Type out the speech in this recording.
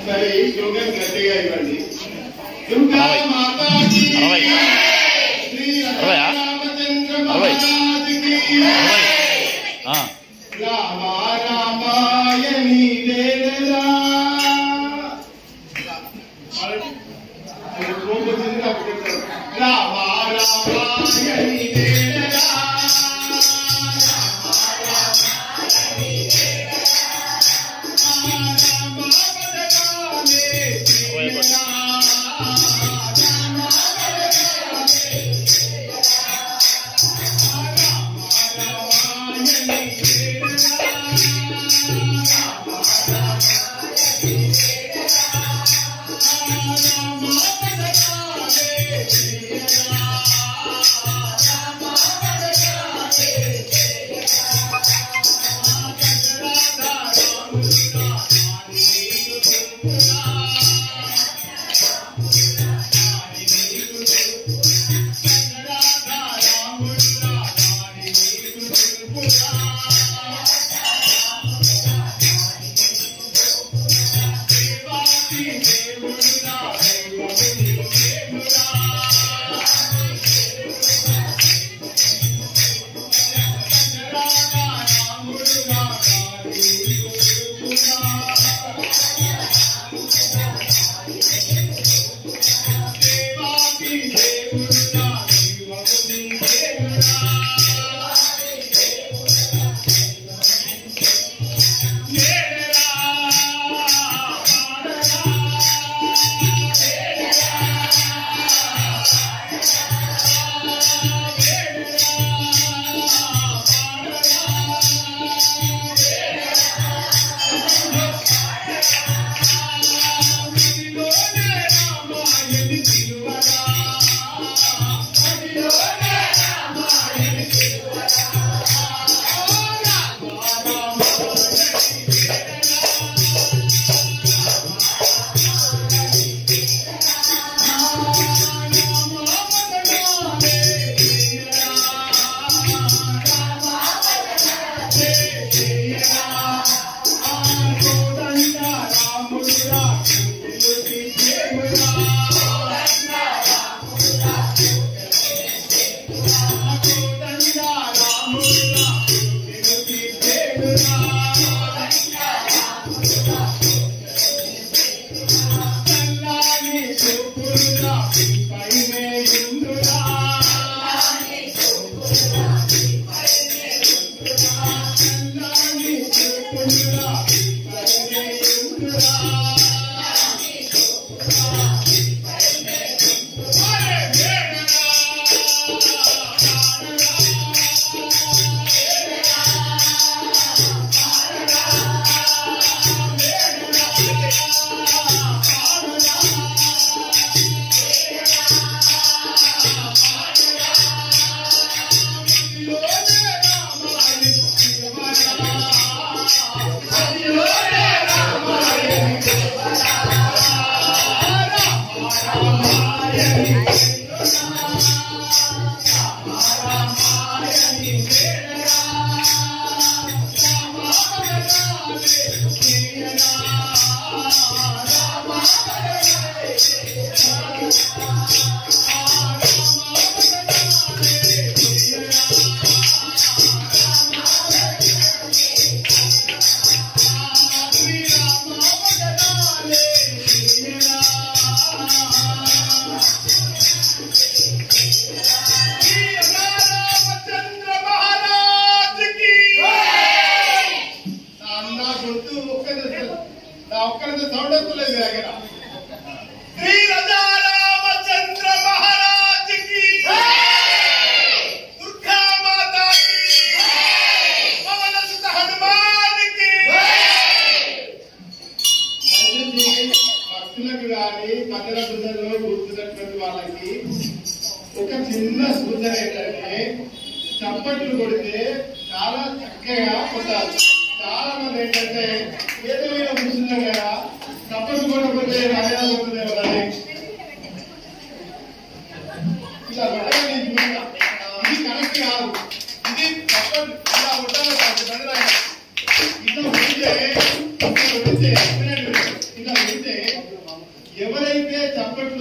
సరే శ్లోకం గట్టిగా ఇవ్వండి. దుర్గా మాతాజీ శ్రీ రామచంద్ర మహారాజుకి రామ రామాయణి దేవరా రామ రామాయణి దేవరా ఒక చిన్న సూచన ఏంటంటే చప్పట్లు కొడితే చాలా చక్కగా కొట్టాలి. చాలా మంది ఏంటంటే ఏదో మీద కూర్చున్నాం కదా చప్పట్లు కొట్టకపోతే రాయడా పోతుంది కదండి. ఇలా కొట్టాలి. ఇది కరెక్ట్ కాదు. ఇది చప్పట్లు ఇలా కొట్టాలి కాదు. ఇట్లా కొడితే ఇలా కొడితే ఎవరైతే చప్పట్లు